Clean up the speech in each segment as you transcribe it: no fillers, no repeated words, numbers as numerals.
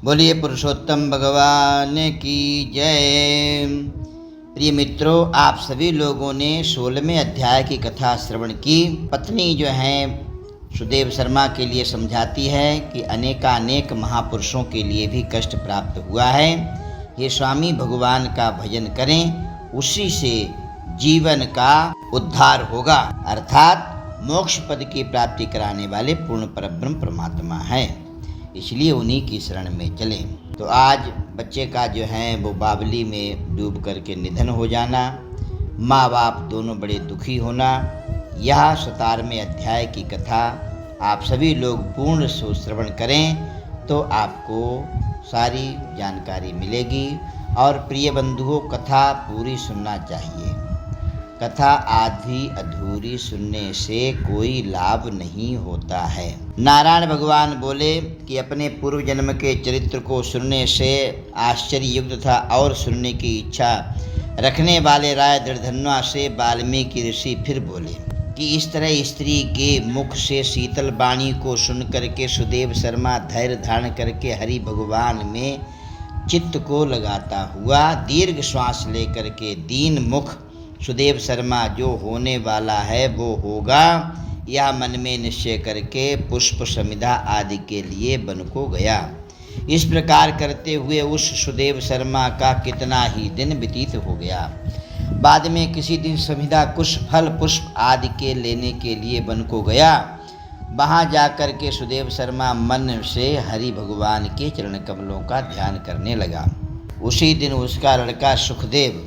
बोलिए पुरुषोत्तम भगवान की जय। प्रिय मित्रों, आप सभी लोगों ने 16वें अध्याय की कथा श्रवण की। पत्नी जो है सुदेव शर्मा के लिए समझाती है कि अनेकानेक महापुरुषों के लिए भी कष्ट प्राप्त हुआ है। ये स्वामी भगवान का भजन करें, उसी से जीवन का उद्धार होगा, अर्थात मोक्ष पद की प्राप्ति कराने वाले पूर्ण परब्रह्म परमात्मा है, इसलिए उन्हीं की शरण में चलें। तो आज बच्चे का जो है वो बावली में डूब करके निधन हो जाना, माँ बाप दोनों बड़े दुखी होना, यह 17वें अध्याय की कथा आप सभी लोग पूर्ण श्रवण करें तो आपको सारी जानकारी मिलेगी। और प्रिय बंधुओं, कथा पूरी सुनना चाहिए। कथा आधी अधूरी सुनने से कोई लाभ नहीं होता है। नारायण भगवान बोले कि अपने पूर्व जन्म के चरित्र को सुनने से आश्चर्य युक्त था, और सुनने की इच्छा रखने वाले राय दृढ़धन्वा से वाल्मीकि ऋषि फिर बोले कि इस तरह स्त्री के मुख से शीतल वाणी को सुन करके सुदेव शर्मा धैर्य धारण करके हरि भगवान में चित्त को लगाता हुआ दीर्घ श्वास लेकर के दीन मुख सुदेव शर्मा जो होने वाला है वो होगा, यह मन में निश्चय करके पुष्प समिधा आदि के लिए वन को गया। इस प्रकार करते हुए उस सुदेव शर्मा का कितना ही दिन व्यतीत हो गया। बाद में किसी दिन समिधा कुश फल पुष्प आदि के लेने के लिए वन को गया। वहाँ जाकर के सुदेव शर्मा मन से हरि भगवान के चरण कमलों का ध्यान करने लगा। उसी दिन उसका लड़का सुखदेव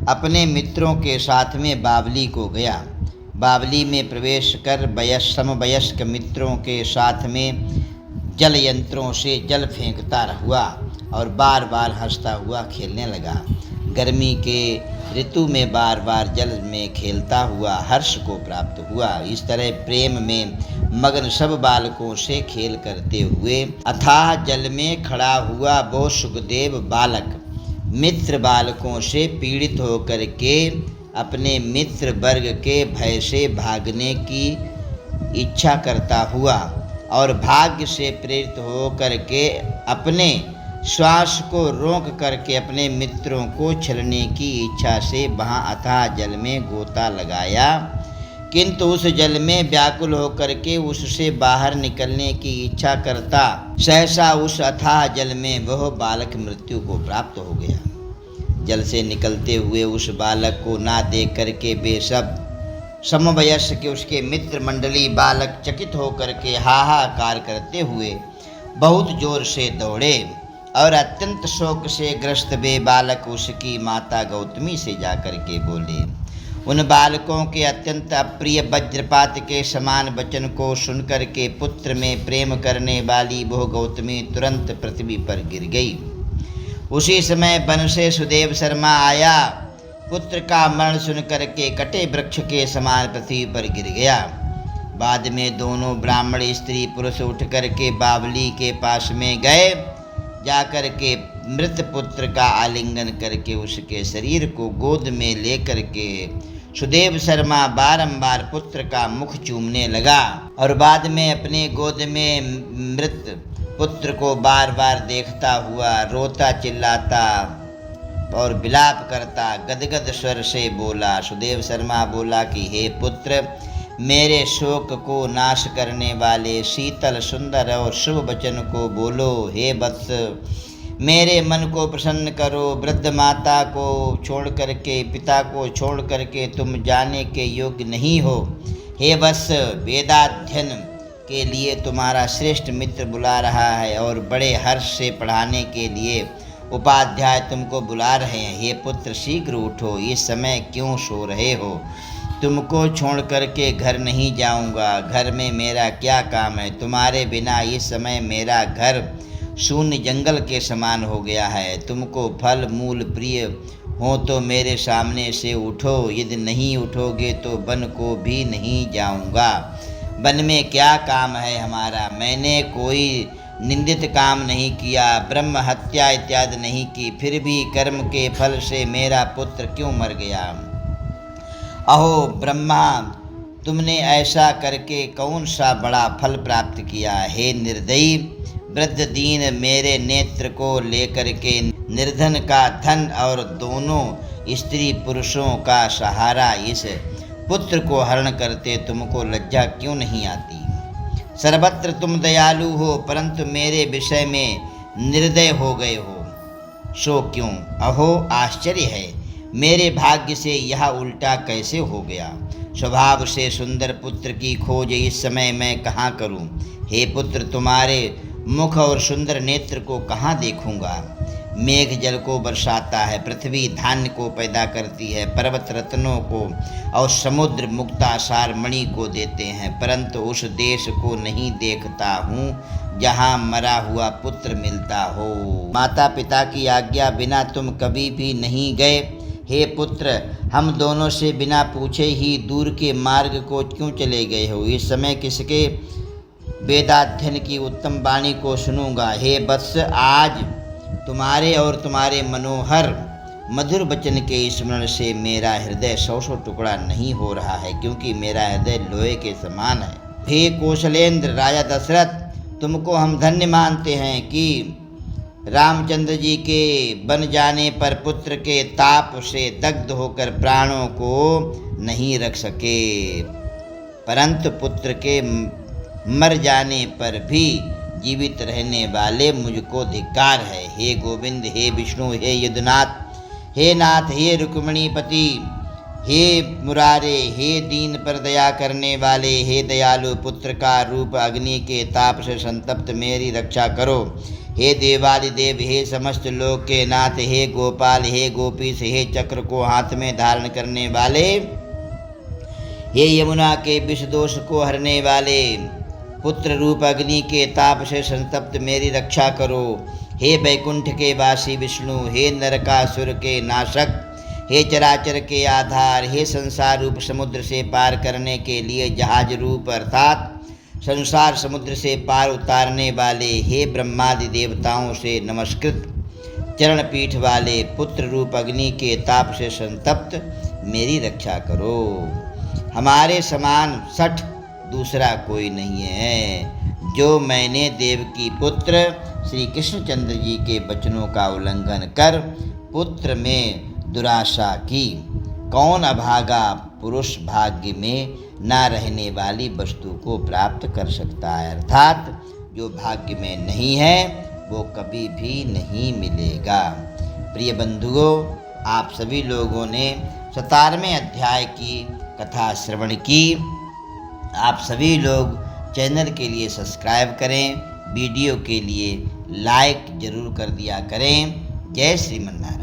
अपने मित्रों के साथ में बावली को गया। बावली में प्रवेश कर समवयस्क मित्रों के साथ में जल यंत्रों से जल फेंकता हुआ और बार बार हंसता हुआ खेलने लगा। गर्मी के ऋतु में बार बार जल में खेलता हुआ हर्ष को प्राप्त हुआ। इस तरह प्रेम में मगन सब बालकों से खेल करते हुए अथाह जल में खड़ा हुआ वो सुखदेव बालक मित्र बालकों से पीड़ित होकर के अपने मित्र वर्ग के भय से भागने की इच्छा करता हुआ और भाग्य से प्रेरित होकर के अपने श्वास को रोक करके अपने मित्रों को छलने की इच्छा से वहाँ अथाह जल में गोता लगाया, किंतु उस जल में व्याकुल होकर के उससे बाहर निकलने की इच्छा करता सहसा उस अथाह जल में वह बालक मृत्यु को प्राप्त हो गया। जल से निकलते हुए उस बालक को ना देख करके वे सब समवयस्क के उसके मित्र मंडली बालक चकित होकर के हाहाकार करते हुए बहुत जोर से दौड़े और अत्यंत शोक से ग्रस्त वे बालक उसकी माता गौतमी से जाकर के बोले। उन बालकों के अत्यंत अप्रिय वज्रपात के समान वचन को सुनकर के पुत्र में प्रेम करने वाली वह गौतमी तुरंत पृथ्वी पर गिर गई। उसी समय वन से सुदेव शर्मा आया। पुत्र का मरण सुन करके कटे वृक्ष के समान पृथ्वी पर गिर गया। बाद में दोनों ब्राह्मण स्त्री पुरुष उठ करके बावली के पास में गए। जाकर के मृत पुत्र का आलिंगन करके उसके शरीर को गोद में लेकर के सुदेव शर्मा बारंबार पुत्र का मुख चूमने लगा और बाद में अपने गोद में मृत पुत्र को बार बार देखता हुआ रोता चिल्लाता और विलाप करता गदगद स्वर से बोला। सुदेव शर्मा बोला कि हे पुत्र, मेरे शोक को नाश करने वाले शीतल सुंदर और शुभ वचन को बोलो। हे वत्स, मेरे मन को प्रसन्न करो। वृद्ध माता को छोड़ करके, पिता को छोड़ करके तुम जाने के योग्य नहीं हो। हे वत्स, वेदाध्ययन के लिए तुम्हारा श्रेष्ठ मित्र बुला रहा है और बड़े हर्ष से पढ़ाने के लिए उपाध्याय तुमको बुला रहे हैं। हे पुत्र, शीघ्र उठो, इस समय क्यों सो रहे हो? तुमको छोड़ करके घर नहीं जाऊंगा। घर में मेरा क्या काम है? तुम्हारे बिना इस समय मेरा घर शून्य जंगल के समान हो गया है। तुमको फल मूल प्रिय हो तो मेरे सामने से उठो, यदि नहीं उठोगे तो वन को भी नहीं जाऊंगा। वन में क्या काम है हमारा? मैंने कोई निंदित काम नहीं किया, ब्रह्म हत्या इत्यादि नहीं की, फिर भी कर्म के फल से मेरा पुत्र क्यों मर गया? अहो ब्रह्मा, तुमने ऐसा करके कौन सा बड़ा फल प्राप्त किया? हे निर्दयी, वृद्ध दीन मेरे नेत्र को लेकर के निर्धन का धन और दोनों स्त्री पुरुषों का सहारा इस पुत्र को हरण करते तुमको लज्जा क्यों नहीं आती? सर्वत्र तुम दयालु हो, परंतु मेरे विषय में निर्दय हो गए हो, सो क्यों? अहो आश्चर्य है, मेरे भाग्य से यह उल्टा कैसे हो गया? स्वभाव से सुंदर पुत्र की खोज इस समय मैं कहाँ करूं? हे पुत्र, तुम्हारे मुख और सुंदर नेत्र को कहाँ देखूंगा? मेघ जल को बरसाता है, पृथ्वी धान्य को पैदा करती है, पर्वत रत्नों को और समुद्र मुक्तासार मणि को देते हैं, परंतु उस देश को नहीं देखता हूँ जहाँ मरा हुआ पुत्र मिलता हो। माता पिता की आज्ञा बिना तुम कभी भी नहीं गए। हे पुत्र, हम दोनों से बिना पूछे ही दूर के मार्ग को क्यों चले गए हो? इस समय किसके वेदाध्ययन की उत्तम वाणी को सुनूंगा? हे वत्स, आज तुम्हारे और तुम्हारे मनोहर मधुर वचन के स्मरण से मेरा हृदय सौ टुकड़ा नहीं हो रहा है, क्योंकि मेरा हृदय लोहे के समान है। हे कौशलेंद्र राजा दशरथ, तुमको हम धन्य मानते हैं कि रामचंद्र जी के बन जाने पर पुत्र के ताप से दग्ध होकर प्राणों को नहीं रख सके, परंतु पुत्र के मर जाने पर भी जीवित रहने वाले मुझको धिक्कार है। हे गोविंद, हे विष्णु, हे युद्धनाथ, हे नाथ, हे रुक्मिणीपति, हे मुरारे, हे दीन पर दया करने वाले, हे दयालु, पुत्र का रूप अग्नि के ताप से संतप्त मेरी रक्षा करो। हे देवादिदेव, हे समस्त लोक के नाथ, हे गोपाल, हे गोपीश, हे चक्र को हाथ में धारण करने वाले, हे यमुना के विष दोष को हरने वाले, पुत्र रूप अग्नि के ताप से संतप्त मेरी रक्षा करो। हे वैकुंठ के वासी विष्णु, हे नरकासुर के नाशक, हे चराचर के आधार, हे संसार रूप समुद्र से पार करने के लिए जहाज रूप अर्थात संसार समुद्र से पार उतारने वाले, हे ब्रह्मादि देवताओं से नमस्कृत चरण पीठ वाले, पुत्र रूप अग्नि के ताप से संतप्त मेरी रक्षा करो। हमारे समान सठ दूसरा कोई नहीं है। जो मैंने देवकी पुत्र श्री कृष्णचंद्र जी के वचनों का उल्लंघन कर पुत्र में दुराशा की, कौन अभागा पुरुष भाग्य में ना रहने वाली वस्तु को प्राप्त कर सकता है? अर्थात जो भाग्य में नहीं है वो कभी भी नहीं मिलेगा। प्रिय बंधुओं, आप सभी लोगों ने 17वें अध्याय की कथा श्रवण की। आप सभी लोग चैनल के लिए सब्सक्राइब करें, वीडियो के लिए लाइक जरूर कर दिया करें। जय श्रीमन्नारायण।